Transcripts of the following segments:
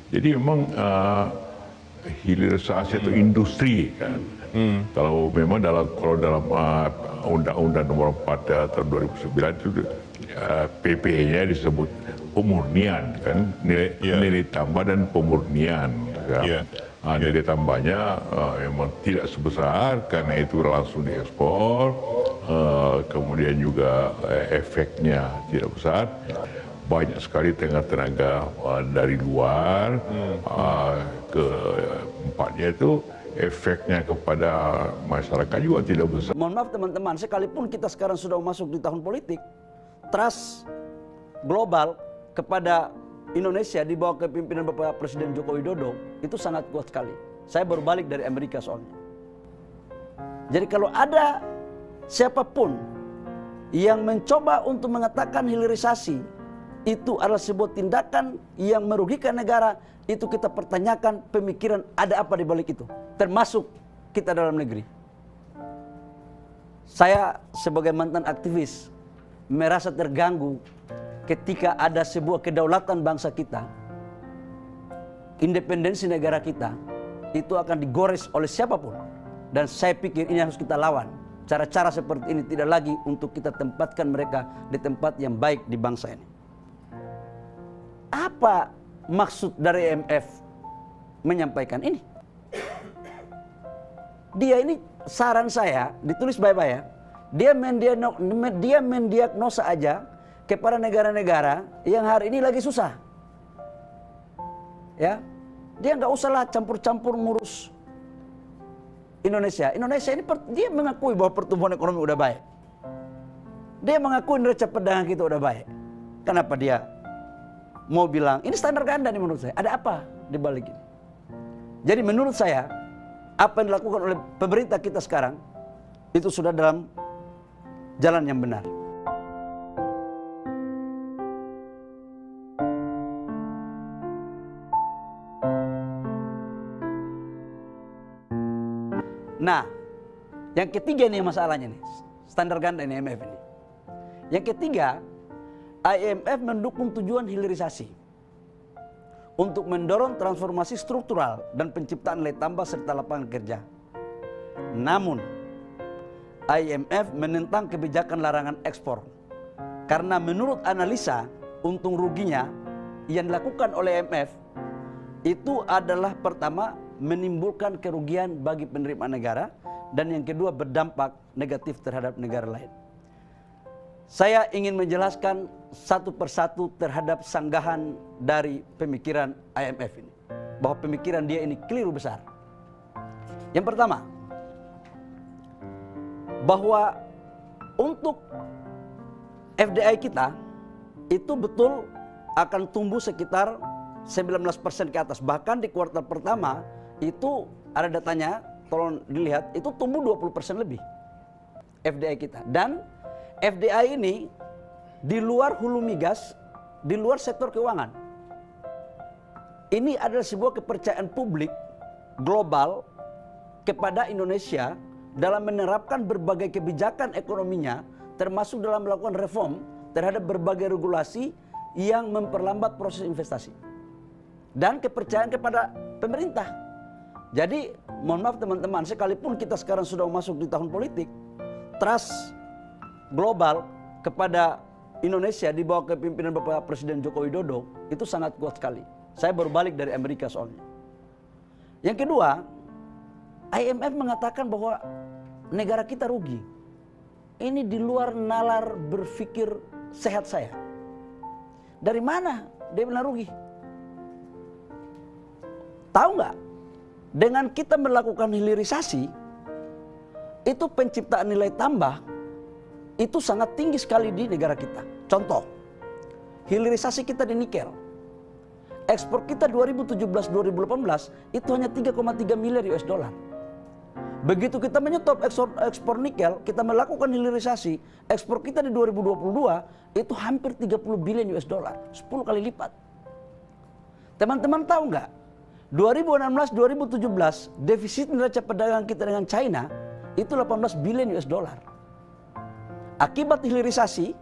Jadi memang hilirisasi atau industri kan. Kalau memang kalau dalam Undang-Undang Nomor 4 tahun 2009 itu PP-nya disebut pemurnian kan, nilai tambah dan pemurnian. Kan? Nilai tambahnya memang tidak sebesar karena itu langsung diekspor, kemudian juga efeknya tidak besar. Banyak sekali tenaga dari luar, keempatnya itu efeknya kepada masyarakat juga tidak besar. Mohon maaf teman-teman, sekalipun kita sekarang sudah masuk di tahun politik, trust global kepada Indonesia di bawah kepemimpinan Bapak Presiden Joko Widodo itu sangat kuat sekali. Saya baru balik dari Amerika soalnya. Jadi kalau ada siapapun yang mencoba untuk mengatakan hilirisasi itu adalah sebuah tindakan yang merugikan negara, itu kita pertanyakan pemikiran ada apa di balik itu, termasuk kita dalam negeri. Saya sebagai mantan aktivis merasa terganggu ketika ada sebuah kedaulatan bangsa kita, independensi negara kita, itu akan digores oleh siapapun. Dan saya pikir ini harus kita lawan. Cara-cara seperti ini tidak lagi untuk kita tempatkan mereka di tempat yang baik di bangsa ini. Apa maksud dari IMF menyampaikan ini? Dia ini, saran saya, ditulis baik-baik ya, dia mendiagnosa aja kepada negara-negara yang hari ini lagi susah. Ya, dia nggak usahlah campur-campur ngurus Indonesia. Indonesia ini dia mengakui bahwa pertumbuhan ekonomi udah baik. Dia mengakui neraca perdagangan kita udah baik. Kenapa dia mau bilang ini standar ganda nih? Menurut saya ada apa di balik ini? Jadi menurut saya apa yang dilakukan oleh pemerintah kita sekarang itu sudah dalam jalan yang benar. Nah, yang ketiga nih masalahnya nih, standar ganda ini IMF ini. Yang ketiga, IMF mendukung tujuan hilirisasi untuk mendorong transformasi struktural dan penciptaan nilai tambah serta lapangan kerja. Namun, IMF menentang kebijakan larangan ekspor karena menurut analisa untung ruginya yang dilakukan oleh IMF itu adalah pertama menimbulkan kerugian bagi penerimaan negara dan yang kedua berdampak negatif terhadap negara lain. Saya ingin menjelaskan satu persatu terhadap sanggahan dari pemikiran IMF ini, bahwa pemikiran dia ini keliru besar. Yang pertama, bahwa untuk FDI kita itu betul akan tumbuh sekitar 19% ke atas. Bahkan di kuartal pertama itu ada datanya, tolong dilihat, itu tumbuh 20% lebih FDI kita. Dan FDI ini di luar hulu migas, di luar sektor keuangan. Ini adalah sebuah kepercayaan publik global kepada Indonesia dalam menerapkan berbagai kebijakan ekonominya, termasuk dalam melakukan reform terhadap berbagai regulasi yang memperlambat proses investasi. Dan kepercayaan kepada pemerintah. Jadi mohon maaf teman-teman, sekalipun kita sekarang sudah masuk di tahun politik, trust global kepada Indonesia di bawah kepemimpinan Bapak Presiden Joko Widodo itu sangat kuat sekali. Saya baru balik dari Amerika soalnya. Yang kedua, IMF mengatakan bahwa negara kita rugi. Ini di luar nalar berpikir sehat saya. Dari mana dia bilang rugi? Tahu nggak? Dengan kita melakukan hilirisasi, itu penciptaan nilai tambah itu sangat tinggi sekali di negara kita. Contoh, hilirisasi kita di nikel. Ekspor kita 2017-2018 itu hanya 3,3 miliar US dollar. Begitu kita menyetop ekspor nikel, kita melakukan hilirisasi, ekspor kita di 2022 itu hampir 30 bilion US dollar, 10 kali lipat. Teman-teman tahu nggak? 2016-2017 defisit neraca perdagangan kita dengan China itu 18 bilion US dollar. Akibat hilirisasi,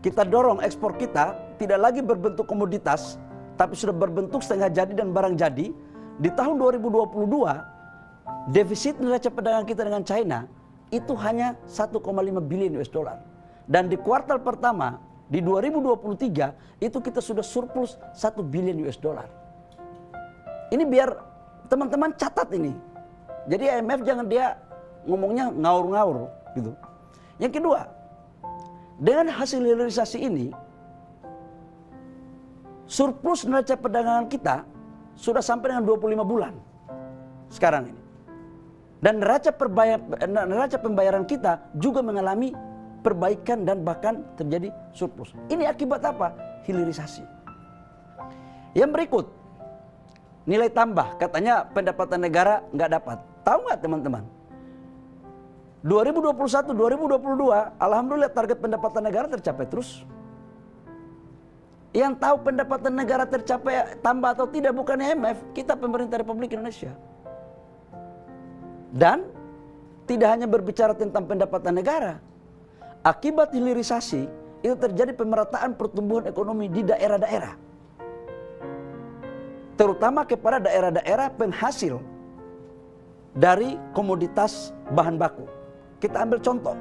kita dorong ekspor kita tidak lagi berbentuk komoditas, tapi sudah berbentuk setengah jadi dan barang jadi. Di tahun 2022, defisit neraca perdagangan kita dengan China itu hanya 1,5 billion US dollar. Dan di kuartal pertama di 2023 itu kita sudah surplus 1 billion US dollar. Ini biar teman-teman catat ini. Jadi IMF jangan dia ngomongnya ngaur-ngaur gitu. Yang kedua, dengan hasil hilirisasi ini, surplus neraca perdagangan kita sudah sampai dengan 25 bulan sekarang ini. Dan neraca pembayaran kita juga mengalami perbaikan dan bahkan terjadi surplus. Ini akibat apa? Hilirisasi. Yang berikut, nilai tambah. Katanya pendapatan negara nggak dapat. Tahu nggak teman-teman? 2021, 2022, alhamdulillah target pendapatan negara tercapai terus. Yang tahu pendapatan negara tercapai tambah atau tidak bukan IMF, kita pemerintah Republik Indonesia. Dan tidak hanya berbicara tentang pendapatan negara. Akibat hilirisasi itu terjadi pemerataan pertumbuhan ekonomi di daerah-daerah. Terutama kepada daerah-daerah penghasil dari komoditas bahan baku. Kita ambil contoh,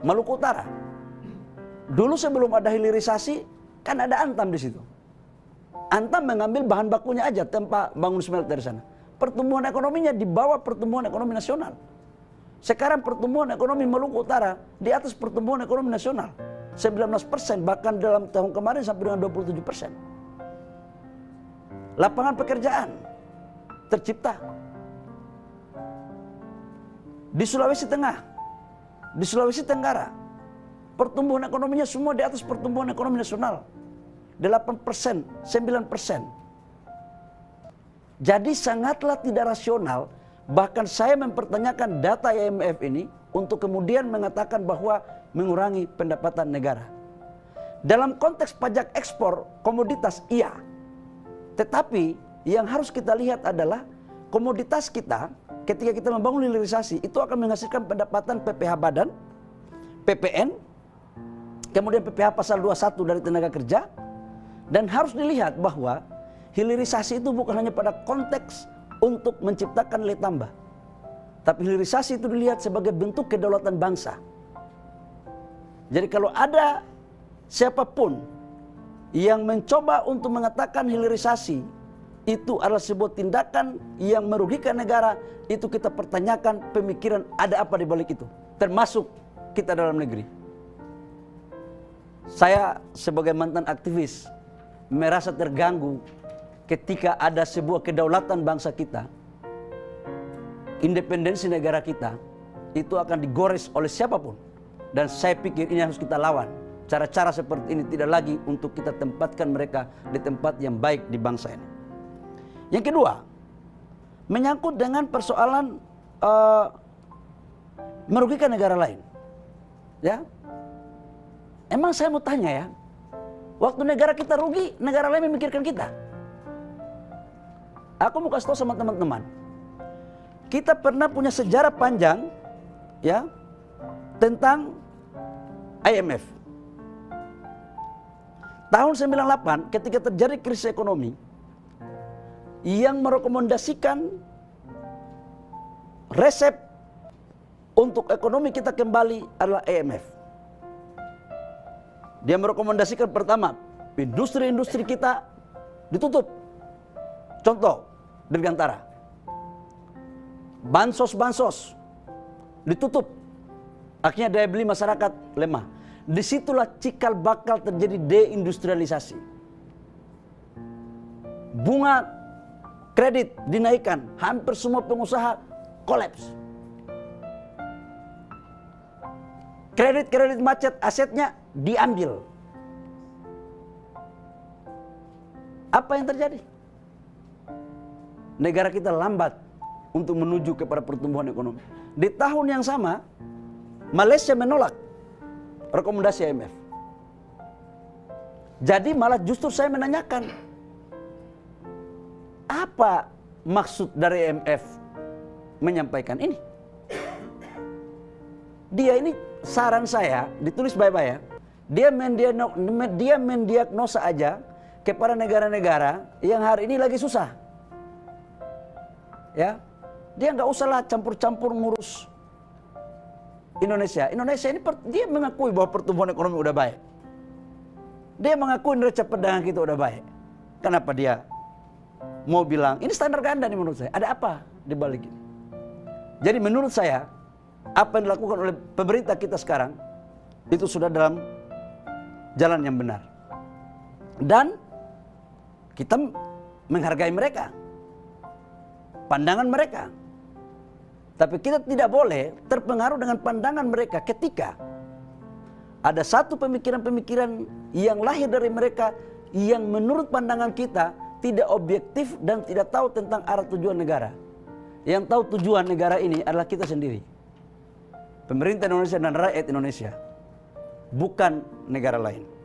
Maluku Utara. Dulu sebelum ada hilirisasi, kan ada Antam di situ. Antam mengambil bahan bakunya aja tanpa bangun smelter di sana. Pertumbuhan ekonominya di bawah pertumbuhan ekonomi nasional. Sekarang pertumbuhan ekonomi Maluku Utara di atas pertumbuhan ekonomi nasional. 19%, bahkan dalam tahun kemarin sampai dengan 27%. Lapangan pekerjaan tercipta. Di Sulawesi Tengah, di Sulawesi Tenggara, pertumbuhan ekonominya semua di atas pertumbuhan ekonomi nasional. 8%, 9%. Jadi sangatlah tidak rasional, bahkan saya mempertanyakan data IMF ini untuk kemudian mengatakan bahwa mengurangi pendapatan negara. Dalam konteks pajak ekspor komoditas iya. Tetapi yang harus kita lihat adalah komoditas kita ketika kita membangun hilirisasi itu akan menghasilkan pendapatan PPh badan, PPN, kemudian PPh pasal 21 dari tenaga kerja. Dan harus dilihat bahwa hilirisasi itu bukan hanya pada konteks untuk menciptakan nilai tambah. Tapi hilirisasi itu dilihat sebagai bentuk kedaulatan bangsa. Jadi kalau ada siapapun yang mencoba untuk mengatakan hilirisasi itu adalah sebuah tindakan yang merugikan negara, itu kita pertanyakan pemikiran ada apa di balik itu. Termasuk kita dalam negeri. Saya sebagai mantan aktivis merasa terganggu ketika ada sebuah kedaulatan bangsa kita, independensi negara kita, itu akan digores oleh siapapun. Dan saya pikir ini harus kita lawan. Cara-cara seperti ini tidak lagi untuk kita tempatkan mereka di tempat yang baik di bangsa ini. Yang kedua, menyangkut dengan persoalan merugikan negara lain. Ya, emang saya mau tanya ya, waktu negara kita rugi, negara lain memikirkan kita. Aku mau kasih tahu sama teman-teman. Kita pernah punya sejarah panjang ya tentang IMF. Tahun 98 ketika terjadi krisis ekonomi, yang merekomendasikan resep untuk ekonomi kita kembali adalah IMF. Dia merekomendasikan pertama, industri-industri kita ditutup. Contoh, Dirgantara. Bansos-bansos ditutup. Akhirnya daya beli masyarakat lemah. Disitulah cikal bakal terjadi deindustrialisasi. Bunga kredit dinaikkan, hampir semua pengusaha kolaps. Kredit-kredit macet, asetnya diambil. Apa yang terjadi? Negara kita lambat untuk menuju kepada pertumbuhan ekonomi. Di tahun yang sama, Malaysia menolak rekomendasi IMF. Jadi malah justru saya menanyakan, apa maksud dari IMF menyampaikan ini? Dia ini saran saya, ditulis baik-baik ya. Dia mendiagnosa aja kepada negara-negara yang hari ini lagi susah. Ya, dia nggak usahlah campur-campur ngurus Indonesia. Indonesia ini dia mengakui bahwa pertumbuhan ekonomi udah baik. Dia mengakui neraca perdagangan kita udah baik. Kenapa dia mau bilang ini standar ganda nih menurut saya? Ada apa di balik ini? Jadi menurut saya apa yang dilakukan oleh pemerintah kita sekarang itu sudah dalam jalan yang benar. Dan kita menghargai mereka, pandangan mereka. Tapi kita tidak boleh terpengaruh dengan pandangan mereka ketika ada satu pemikiran-pemikiran yang lahir dari mereka yang menurut pandangan kita tidak objektif dan tidak tahu tentang arah tujuan negara. Yang tahu tujuan negara ini adalah kita sendiri. Pemerintah Indonesia dan rakyat Indonesia. Bukan negara lain.